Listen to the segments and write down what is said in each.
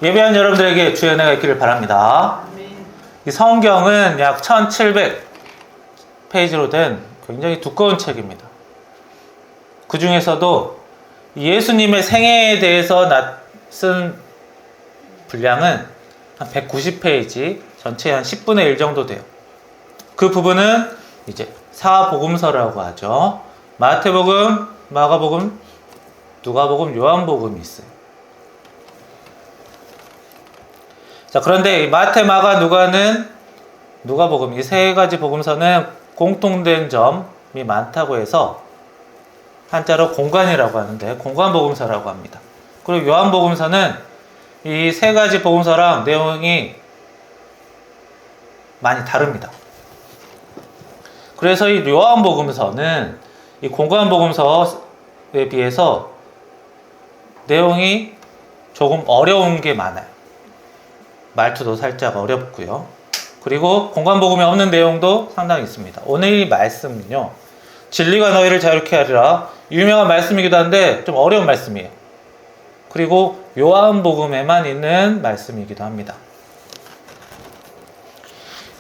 예배한 여러분들에게 주의 은혜가 있기를 바랍니다. 이 성경은 약 1700페이지로 된 굉장히 두꺼운 책입니다. 그 중에서도 예수님의 생애에 대해서 쓴 분량은 한 190페이지, 전체 한 10분의 1 정도 돼요. 그 부분은 이제 사복음서라고 하죠. 마태복음, 마가복음, 누가복음, 요한복음이 있어요. 자, 그런데 마태, 마가, 누가복음 이 세 가지 복음서는 공통된 점이 많다고 해서 한자로 공관이라고 하는데 공관복음서라고 합니다. 그리고 요한복음서는 이 세 가지 복음서랑 내용이 많이 다릅니다. 그래서 이 요한복음서는 이 공관복음서에 비해서 내용이 조금 어려운 게 많아요. 말투도 살짝 어렵고요. 그리고 공관복음에 없는 내용도 상당히 있습니다. 오늘 이 말씀은요, 진리가 너희를 자유케 하리라, 유명한 말씀이기도 한데 좀 어려운 말씀이에요. 그리고 요한복음에만 있는 말씀이기도 합니다.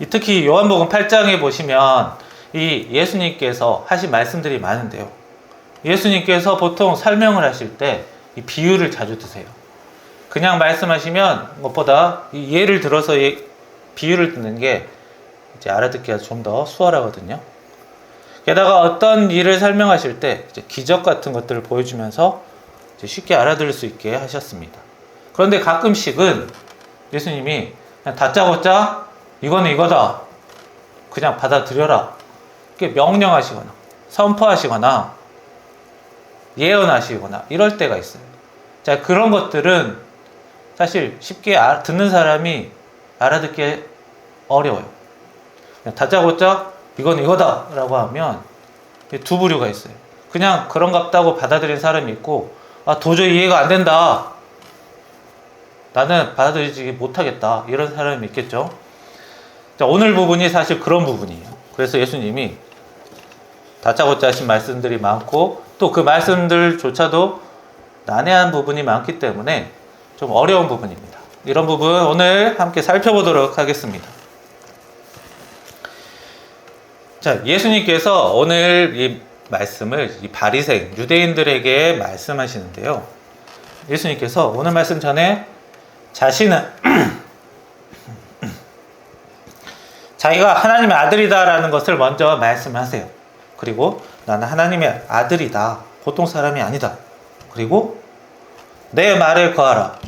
특히 요한복음 8장에 보시면 이 예수님께서 하신 말씀들이 많은데요, 예수님께서 보통 설명을 하실 때 이 비유를 자주 드세요. 그냥 말씀하시면 것보다 이 예를 들어서 비유를 듣는 게 이제 알아듣기가 좀 더 수월하거든요. 게다가 어떤 일을 설명하실 때 이제 기적 같은 것들을 보여주면서 이제 쉽게 알아들을 수 있게 하셨습니다. 그런데 가끔씩은 예수님이 그냥 다짜고짜 이거는 이거다, 그냥 받아들여라, 이렇게 명령하시거나 선포하시거나 예언하시거나 이럴 때가 있어요. 자, 그런 것들은 사실 쉽게 듣는 사람이 알아듣기 어려워요. 그냥 다짜고짜 이건 이거다 라고 하면 두 부류가 있어요. 그냥 그런갑다고 받아들인 사람이 있고, 도저히 이해가 안 된다, 나는 받아들이지 못하겠다, 이런 사람이 있겠죠. 자, 오늘 부분이 사실 그런 부분이에요. 그래서 예수님이 다짜고짜 하신 말씀들이 많고 또 그 말씀들조차도 난해한 부분이 많기 때문에 좀 어려운 부분입니다. 이런 부분 오늘 함께 살펴보도록 하겠습니다. 자, 예수님께서 오늘 이 말씀을 이 바리새인 유대인들에게 말씀하시는데요, 예수님께서 오늘 말씀 전에 자신은 자기가 하나님의 아들이다라는 것을 먼저 말씀하세요. 그리고 나는 하나님의 아들이다, 보통 사람이 아니다, 그리고 내 말에 거하라,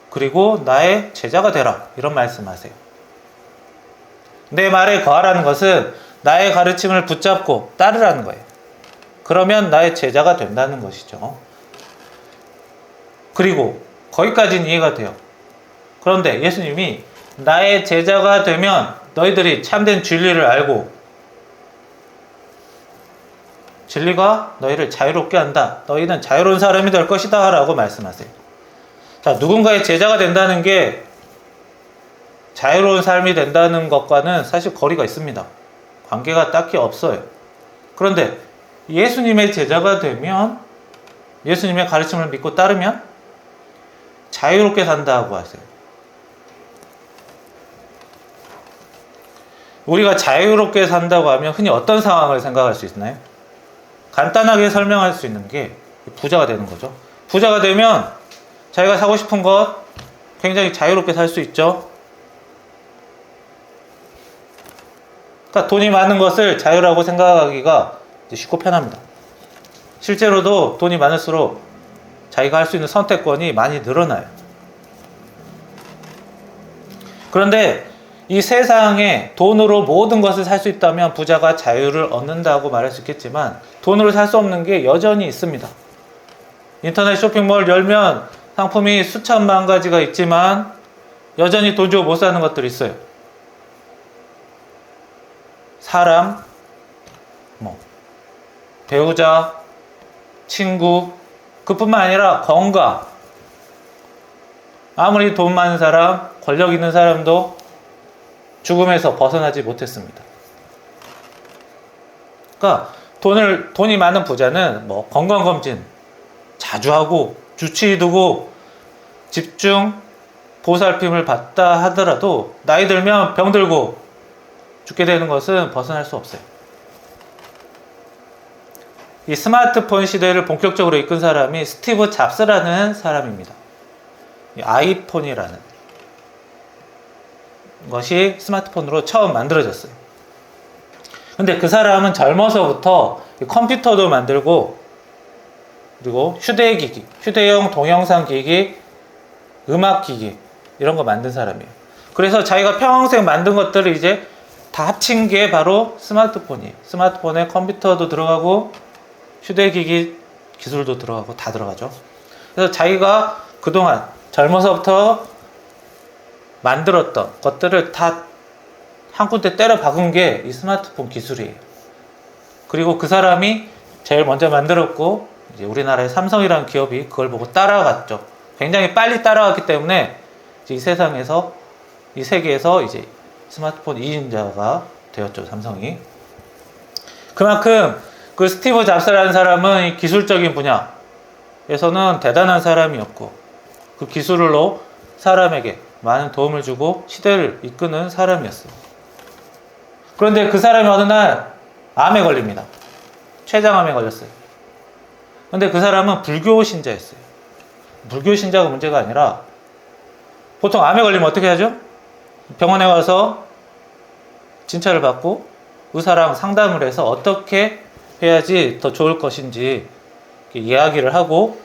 그리고 나의 제자가 되라, 이런 말씀하세요. 내 말에 거하라는 것은 나의 가르침을 붙잡고 따르라는 거예요. 그러면 나의 제자가 된다는 것이죠. 그리고 거기까지는 이해가 돼요. 그런데 예수님이 나의 제자가 되면 너희들이 참된 진리를 알고 진리가 너희를 자유롭게 한다, 너희는 자유로운 사람이 될 것이다 라고 말씀하세요. 자, 누군가의 제자가 된다는 게 자유로운 삶이 된다는 것과는 사실 거리가 있습니다. 관계가 딱히 없어요. 그런데 예수님의 제자가 되면, 예수님의 가르침을 믿고 따르면 자유롭게 산다고 하세요. 우리가 자유롭게 산다고 하면 흔히 어떤 상황을 생각할 수 있나요? 간단하게 설명할 수 있는 게 부자가 되는 거죠. 부자가 되면 자기가 사고 싶은 것 굉장히 자유롭게 살 수 있죠. 그러니까 돈이 많은 것을 자유라고 생각하기가 쉽고 편합니다. 실제로도 돈이 많을수록 자기가 할 수 있는 선택권이 많이 늘어나요. 그런데 이 세상에 돈으로 모든 것을 살 수 있다면 부자가 자유를 얻는다고 말할 수 있겠지만, 돈으로 살 수 없는 게 여전히 있습니다. 인터넷 쇼핑몰 열면 상품이 수천만 가지가 있지만 여전히 돈 주고 못 사는 것들이 있어요. 사람, 배우자, 친구, 그뿐만 아니라 건강. 아무리 돈 많은 사람, 권력 있는 사람도 죽음에서 벗어나지 못했습니다. 그러니까 돈이 많은 부자는 건강검진 자주 하고, 주치의 두고, 집중 보살핌을 받다 하더라도 나이 들면 병들고 죽게 되는 것은 벗어날 수 없어요. 이 스마트폰 시대를 본격적으로 이끈 사람이 스티브 잡스라는 사람입니다. 이 아이폰이라는 것이 스마트폰으로 처음 만들어졌어요. 근데 그 사람은 젊어서부터 컴퓨터도 만들고, 그리고 휴대기기, 휴대용 동영상 기기, 음악 기기 이런 거 만든 사람이에요. 그래서 자기가 평생 만든 것들을 이제 다 합친 게 바로 스마트폰이에요. 스마트폰에 컴퓨터도 들어가고 휴대기기 기술도 들어가고 다 들어가죠. 그래서 자기가 그동안 젊어서부터 만들었던 것들을 다 한 군데 때려 박은 게 이 스마트폰 기술이에요. 그리고 그 사람이 제일 먼저 만들었고, 이제 우리나라의 삼성이라는 기업이 그걸 보고 따라갔죠. 굉장히 빨리 따라갔기 때문에 이 세상에서, 이 세계에서 이제 스마트폰 2인자가 되었죠, 삼성이. 그만큼 그 스티브 잡스라는 사람은 이 기술적인 분야에서는 대단한 사람이었고, 그 기술로 사람에게 많은 도움을 주고 시대를 이끄는 사람이었어요. 그런데 그 사람이 어느 날 암에 걸립니다. 췌장암에 걸렸어요. 그런데 그 사람은 불교 신자였어요. 불교 신자가 문제가 아니라, 보통 암에 걸리면 어떻게 하죠? 병원에 와서 진찰을 받고 의사랑 상담을 해서 어떻게 해야지 더 좋을 것인지 이야기를 하고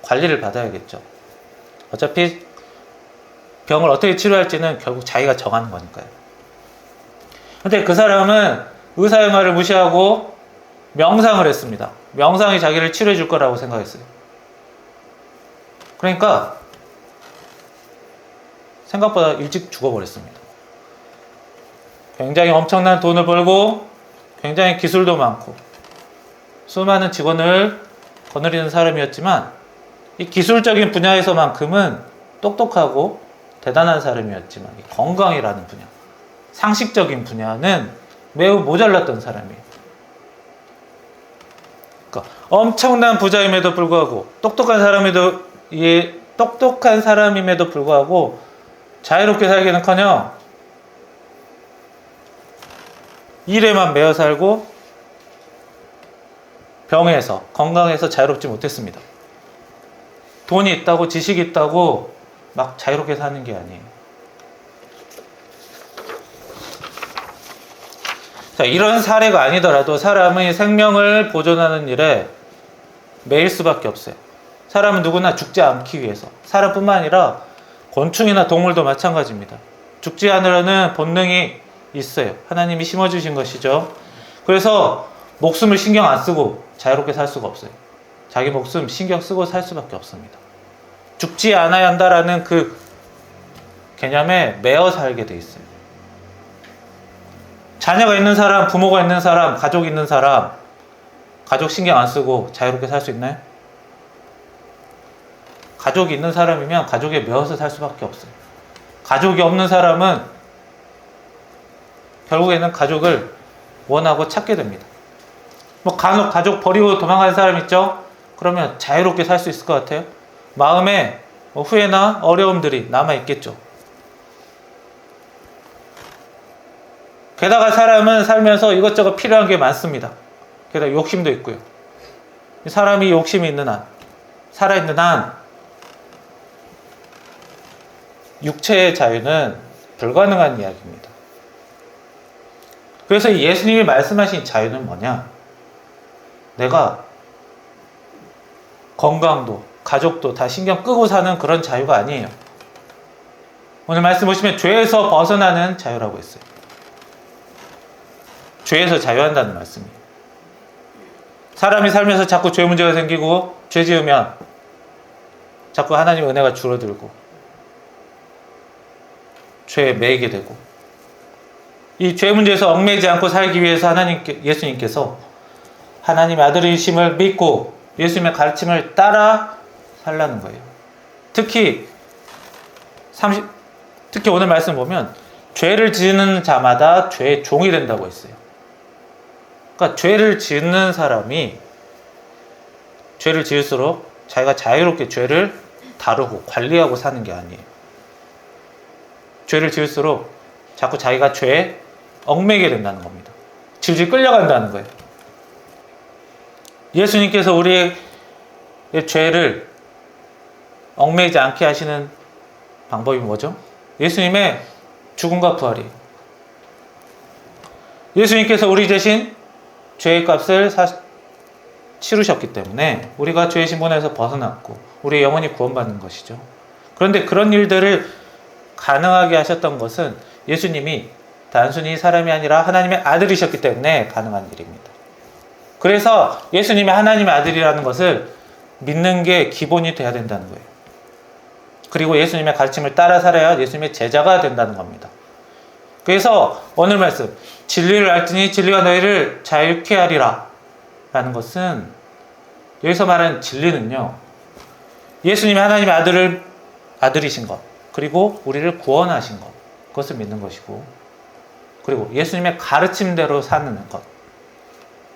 관리를 받아야겠죠. 어차피 병을 어떻게 치료할지는 결국 자기가 정하는 거니까요. 근데 그 사람은 의사의 말을 무시하고 명상을 했습니다. 명상이 자기를 치료해 줄 거라고 생각했어요. 그러니까 생각보다 일찍 죽어버렸습니다. 굉장히 엄청난 돈을 벌고 굉장히 기술도 많고 수많은 직원을 거느리는 사람이었지만, 이 기술적인 분야에서만큼은 똑똑하고 대단한 사람이었지만 이 건강이라는 분야, 상식적인 분야는 매우 모자랐던 사람이에요. 그러니까 엄청난 부자임에도 불구하고 똑똑한 사람임에도 불구하고 자유롭게 살기는커녕 일에만 매여 살고 병에서, 건강에서 자유롭지 못했습니다. 돈이 있다고, 지식이 있다고 막 자유롭게 사는 게 아니에요. 자, 이런 사례가 아니더라도 사람의 생명을 보존하는 일에 매일 수밖에 없어요. 사람은 누구나 죽지 않기 위해서, 사람뿐만 아니라 곤충이나 동물도 마찬가지입니다. 죽지 않으려는 본능이 있어요. 하나님이 심어주신 것이죠. 그래서 목숨을 신경 안 쓰고 자유롭게 살 수가 없어요. 자기 목숨 신경 쓰고 살 수밖에 없습니다. 죽지 않아야 한다라는 그 개념에 매어 살게 돼 있어요. 자녀가 있는 사람, 부모가 있는 사람, 가족이 있는 사람, 가족 신경 안 쓰고 자유롭게 살 수 있나요? 가족이 있는 사람이면 가족에 매어서 살 수밖에 없어요. 가족이 없는 사람은 결국에는 가족을 원하고 찾게 됩니다. 뭐 간혹 가족 버리고 도망가는 사람 있죠? 그러면 자유롭게 살 수 있을 것 같아요? 마음에 후회나 어려움들이 남아있겠죠. 게다가 사람은 살면서 이것저것 필요한 게 많습니다. 게다가 욕심도 있고요. 사람이 욕심이 있는 한, 살아있는 한 육체의 자유는 불가능한 이야기입니다. 그래서 예수님이 말씀하신 자유는 뭐냐? 내가 건강도 가족도 다 신경 끄고 사는 그런 자유가 아니에요. 오늘 말씀 보시면 죄에서 벗어나는 자유라고 했어요. 죄에서 자유한다는 말씀이에요. 사람이 살면서 자꾸 죄 문제가 생기고 죄 지으면 자꾸 하나님의 은혜가 줄어들고 죄에 매이게 되고, 이 죄 문제에서 얽매이지 않고 살기 위해서 예수님께서 하나님의 아들이심을 믿고 예수님의 가르침을 따라 살라는 거예요. 특히 오늘 말씀 보면 죄를 지는 자마다 죄의 종이 된다고 했어요. 그러니까 죄를 짓는 사람이 죄를 지을수록 자기가 자유롭게 죄를 다루고 관리하고 사는 게 아니에요. 죄를 지을수록 자꾸 자기가 죄에 얽매이게 된다는 겁니다. 질질 끌려간다는 거예요. 예수님께서 우리의 죄를 얽매이지 않게 하시는 방법이 뭐죠? 예수님의 죽음과 부활이에요. 예수님께서 우리 대신 죄의 값을 치르셨기 때문에 우리가 죄의 신분에서 벗어났고 우리의 영혼이 구원받는 것이죠. 그런데 그런 일들을 가능하게 하셨던 것은 예수님이 단순히 사람이 아니라 하나님의 아들이셨기 때문에 가능한 일입니다. 그래서 예수님이 하나님의 아들이라는 것을 믿는 게 기본이 돼야 된다는 거예요. 그리고 예수님의 가르침을 따라 살아야 예수님의 제자가 된다는 겁니다. 그래서 오늘 말씀, 진리를 알지니 진리가 너희를 자유케 하리라 라는 것은, 여기서 말하는 진리는요, 예수님이 하나님의 아들이신 것, 그리고 우리를 구원하신 것, 그것을 믿는 것이고, 그리고 예수님의 가르침대로 사는 것.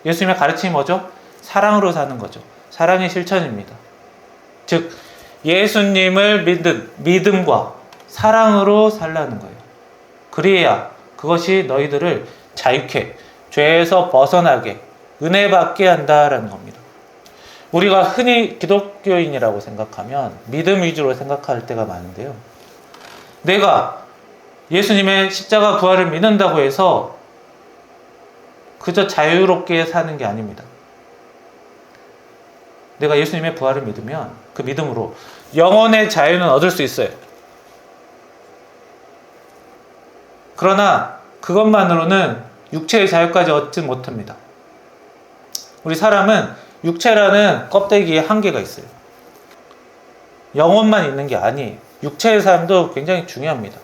예수님의 가르침이 뭐죠? 사랑으로 사는 거죠. 사랑의 실천입니다. 즉 예수님을 믿는 믿음과 사랑으로 살라는 거예요. 그래야 그것이 너희들을 자유케, 죄에서 벗어나게, 은혜 받게 한다라는 겁니다. 우리가 흔히 기독교인이라고 생각하면 믿음 위주로 생각할 때가 많은데요. 내가 예수님의 십자가 부활을 믿는다고 해서 그저 자유롭게 사는 게 아닙니다. 내가 예수님의 부활을 믿으면 그 믿음으로 영혼의 자유는 얻을 수 있어요. 그러나 그것만으로는 육체의 자유까지 얻지 못합니다. 우리 사람은 육체라는 껍데기에 한계가 있어요. 영혼만 있는 게 아니에요. 육체의 삶도 굉장히 중요합니다.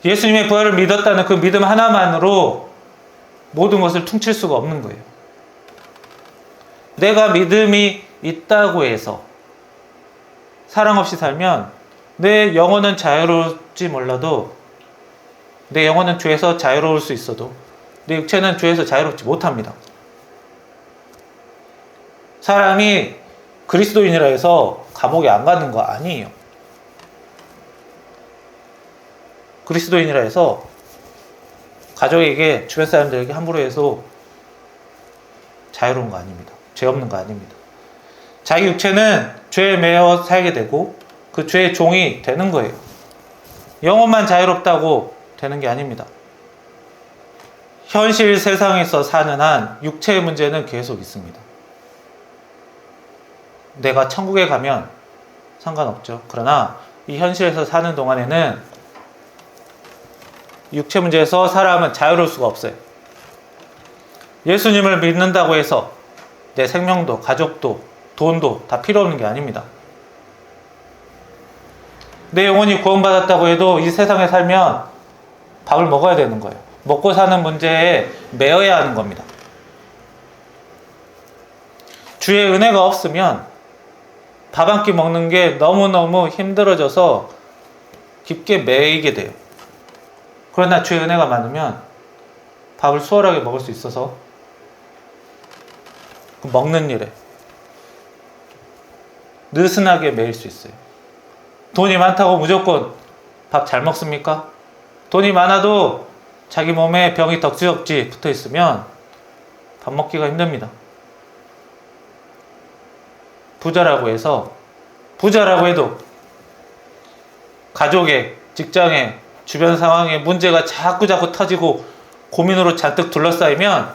예수님의 부활을 믿었다는 그 믿음 하나만으로 모든 것을 퉁칠 수가 없는 거예요. 내가 믿음이 있다고 해서 사랑 없이 살면 내 영혼은 자유로울지 몰라도, 내 영혼은 죄에서 자유로울 수 있어도 내 육체는 죄에서 자유롭지 못합니다. 사람이 그리스도인이라 해서 감옥에 안 가는 거 아니에요. 그리스도인이라 해서 가족에게, 주변 사람들에게 함부로 해서 자유로운 거 아닙니다. 죄 없는 거 아닙니다. 자기 육체는 죄에 매여 살게 되고 그 죄의 종이 되는 거예요. 영혼만 자유롭다고 되는 게 아닙니다. 현실 세상에서 사는 한 육체의 문제는 계속 있습니다. 내가 천국에 가면 상관없죠. 그러나 이 현실에서 사는 동안에는 육체 문제에서 사람은 자유로울 수가 없어요. 예수님을 믿는다고 해서 내 생명도, 가족도, 돈도 다 필요 없는 게 아닙니다. 내 영혼이 구원받았다고 해도 이 세상에 살면 밥을 먹어야 되는 거예요. 먹고 사는 문제에 매여야 하는 겁니다. 주의 은혜가 없으면 밥 한 끼 먹는 게 너무너무 힘들어져서 깊게 매이게 돼요. 그러나 주의 은혜가 많으면 밥을 수월하게 먹을 수 있어서 그 먹는 일에 느슨하게 매일 수 있어요. 돈이 많다고 무조건 밥 잘 먹습니까? 돈이 많아도 자기 몸에 병이 덕지덕지 붙어 있으면 밥 먹기가 힘듭니다. 부자라고 해도 가족에, 직장에, 주변 상황에 문제가 자꾸 터지고 고민으로 잔뜩 둘러싸이면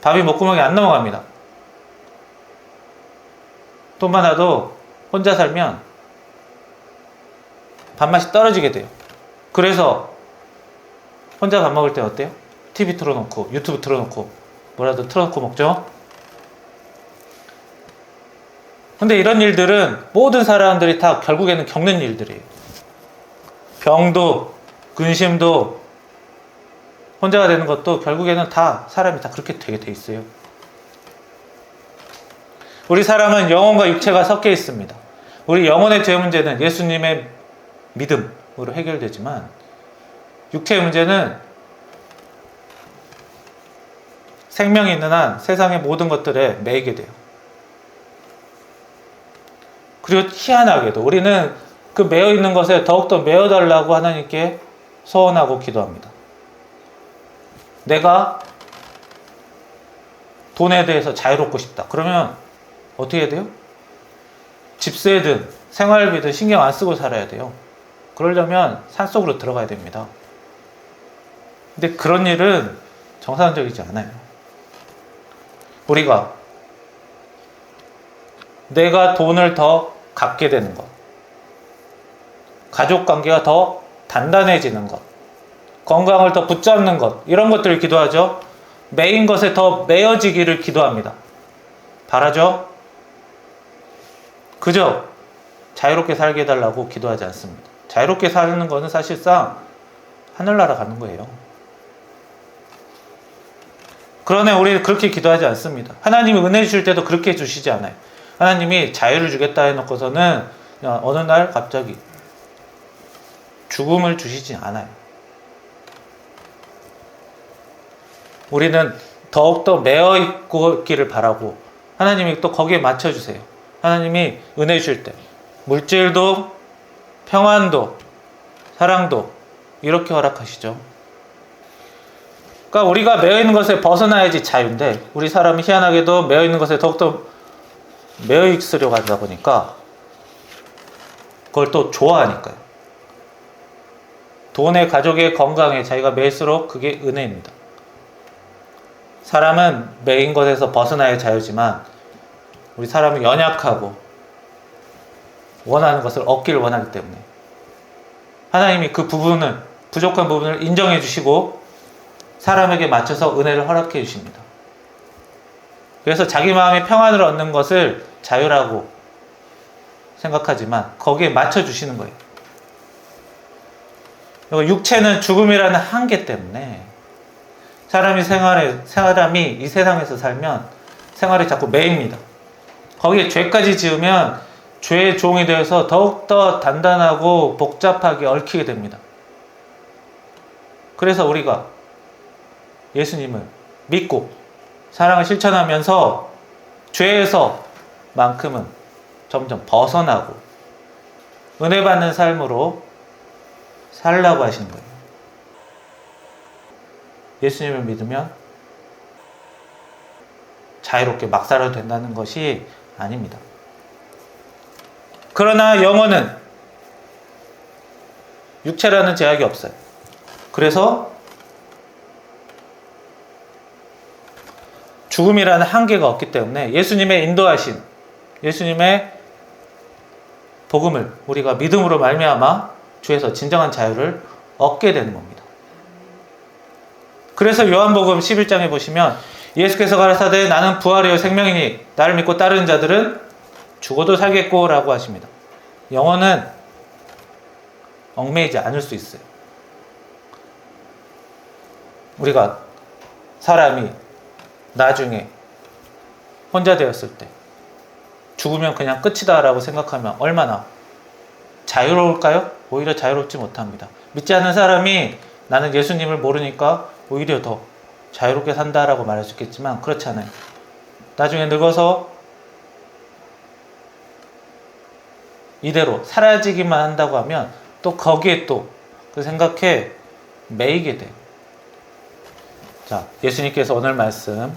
밥이 목구멍에 안 넘어갑니다. 돈 많아도 혼자 살면 밥맛이 떨어지게 돼요. 그래서 혼자 밥 먹을 때 어때요? TV 틀어놓고, 유튜브 틀어놓고, 뭐라도 틀어놓고 먹죠? 근데 이런 일들은 모든 사람들이 다 결국에는 겪는 일들이에요. 병도, 근심도, 혼자가 되는 것도 결국에는 다 사람이 다 그렇게 되게 돼 있어요. 우리 사람은 영혼과 육체가 섞여 있습니다. 우리 영혼의 죄 문제는 예수님의 믿음으로 해결되지만 육체의 문제는 생명이 있는 한 세상의 모든 것들에 매이게 돼요. 그리고 희한하게도 우리는 그 매여 있는 것에 더욱더 매어달라고 하나님께 소원하고 기도합니다. 내가 돈에 대해서 자유롭고 싶다. 그러면 어떻게 해야 돼요? 집세든 생활비든 신경 안 쓰고 살아야 돼요. 그러려면 산속으로 들어가야 됩니다. 근데 그런 일은 정상적이지 않아요. 우리가 내가 돈을 더 갚게 되는 것, 가족관계가 더 단단해지는 것, 건강을 더 붙잡는 것, 이런 것들을 기도하죠. 매인 것에 더 매어지기를 기도합니다. 바라죠? 그저 자유롭게 살게 해달라고 기도하지 않습니다. 자유롭게 사는 것은 사실상 하늘나라 가는 거예요. 그러나 우리는 그렇게 기도하지 않습니다. 하나님이 은혜 주실 때도 그렇게 주시지 않아요. 하나님이 자유를 주겠다 해놓고서는 그냥 어느 날 갑자기 죽음을 주시지 않아요. 우리는 더욱더 매어 있기를 바라고 하나님이 또 거기에 맞춰주세요. 하나님이 은혜 주실 때 물질도 평안도 사랑도 이렇게 허락하시죠. 그러니까 우리가 매어 있는 것에 벗어나야지 자유인데 우리 사람이 희한하게도 매어 있는 것에 더욱더 매어 있으려고 하다 보니까 그걸 또 좋아하니까요. 돈에 가족의 건강에 자기가 매일수록 그게 은혜입니다. 사람은 매인 것에서 벗어나야 자유지만 우리 사람은 연약하고 원하는 것을 얻기를 원하기 때문에 하나님이 그 부분을 부족한 부분을 인정해 주시고 사람에게 맞춰서 은혜를 허락해 주십니다. 그래서 자기 마음의 평안을 얻는 것을 자유라고 생각하지만 거기에 맞춰 주시는 거예요. 그리고 육체는 죽음이라는 한계 때문에 사람이 이 세상에서 살면 생활이 자꾸 매입니다. 거기에 죄까지 지으면 죄의 종이 되어서 더욱더 단단하고 복잡하게 얽히게 됩니다. 그래서 우리가 예수님을 믿고 사랑을 실천하면서 죄에서만큼은 점점 벗어나고 은혜 받는 삶으로 살라고 하시는 거예요. 예수님을 믿으면 자유롭게 막 살아도 된다는 것이 아닙니다. 그러나 영혼은 육체라는 제약이 없어요. 그래서 죽음이라는 한계가 없기 때문에 예수님의 인도하신 예수님의 복음을 우리가 믿음으로 말미암아 주에서 진정한 자유를 얻게 되는 겁니다. 그래서 요한복음 11장에 보시면 예수께서 가라사대 나는 부활이요 생명이니 나를 믿고 따르는 자들은 죽어도 살겠고 라고 하십니다. 영혼은 얽매이지 않을 수 있어요. 우리가 사람이 나중에 혼자 되었을 때 죽으면 그냥 끝이다 라고 생각하면 얼마나 자유로울까요? 오히려 자유롭지 못합니다. 믿지 않는 사람이 나는 예수님을 모르니까 오히려 더 자유롭게 산다라고 말할 수 있겠지만 그렇지 않아요. 나중에 늙어서 이대로 사라지기만 한다고 하면 또 거기에 또 그 생각에 매이게 돼요. 자, 예수님께서 오늘 말씀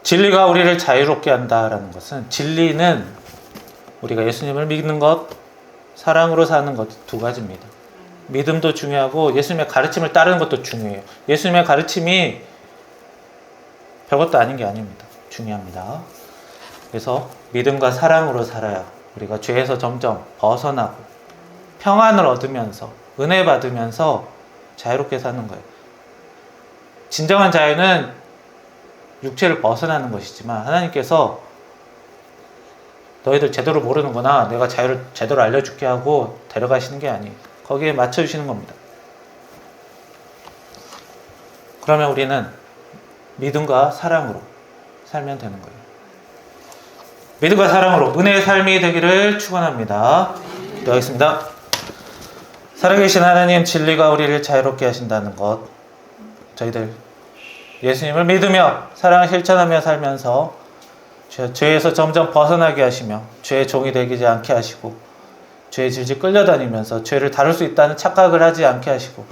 진리가 우리를 자유롭게 한다라는 것은 진리는 우리가 예수님을 믿는 것, 사랑으로 사는 것 두 가지입니다. 믿음도 중요하고 예수님의 가르침을 따르는 것도 중요해요. 예수님의 가르침이 별것도 아닌 게 아닙니다. 중요합니다. 그래서 믿음과 사랑으로 살아야 우리가 죄에서 점점 벗어나고 평안을 얻으면서 은혜 받으면서 자유롭게 사는 거예요. 진정한 자유는 육체를 벗어나는 것이지만 하나님께서 너희들 제대로 모르는구나, 내가 자유를 제대로 알려줄게 하고 데려가시는 게 아니에요. 거기에 맞춰주시는 겁니다. 그러면 우리는 믿음과 사랑으로 살면 되는 거예요. 믿음과 사랑으로 은혜의 삶이 되기를 축원합니다. 기도하겠습니다. 살아계신 하나님, 진리가 우리를 자유롭게 하신다는 것, 저희들 예수님을 믿으며 사랑을 실천하며 살면서 주여 죄에서 점점 벗어나게 하시며 죄의 종이 되지 않게 하시고 죄에 질질 끌려다니면서 죄를 다룰 수 있다는 착각을 하지 않게 하시고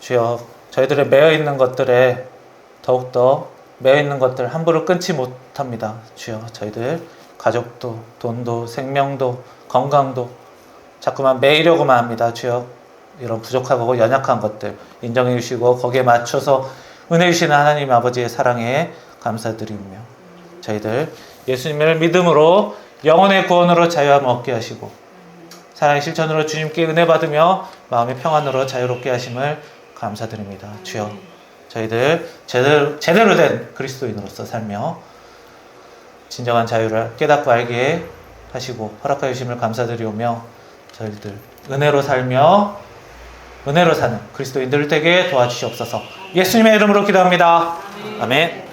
주여 저희들의 매여있는 것들에 더욱더 매여있는 것들 함부로 끊지 못합니다. 주여 저희들 가족도 돈도 생명도 건강도 자꾸만 매이려고만 합니다. 주여 이런 부족하고 연약한 것들 인정해 주시고 거기에 맞춰서 은혜 주시는 하나님 아버지의 사랑에 감사드리며 저희들 예수님을 믿음으로 영혼의 구원으로 자유함 얻게 하시고 사랑의 실천으로 주님께 은혜 받으며 마음의 평안으로 자유롭게 하심을 감사드립니다. 주여 저희들 제대로 된 그리스도인으로서 살며 진정한 자유를 깨닫고 알게 하시고 허락하여 주심을 감사드리오며 저희들 은혜로 살며 은혜로 사는 그리스도인들 되게 도와주시옵소서. 예수님의 이름으로 기도합니다. 아멘.